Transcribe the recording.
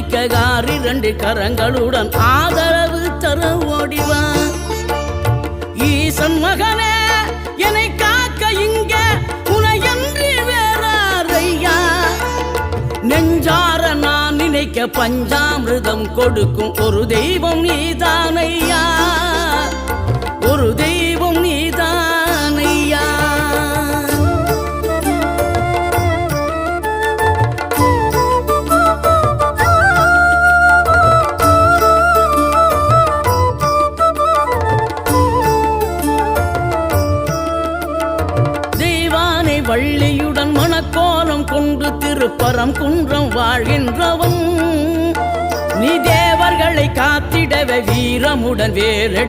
துதிக்க காரி 2 கரங்களுடன் ஆதரவு தர ஓடிவா. ஈசன் மகனே என்னை காக்க இங்க உனையன்றி வேறாரையா. நெஞ்சார நான் நினைக்க பஞ்சாமிர்தம் கொடுக்கும் ஒரு தெய்வம் நீதானையா, ஒரு தெய்வம் நீதானையா. தெய்வானை வள்ளியுடன் மணக்கோலம் கொண்டு திருப்பரம் குன்றம் வாழ்கின்றவன் நீ. தேவர்களை காத்திடவே வீரமுடன் வேறு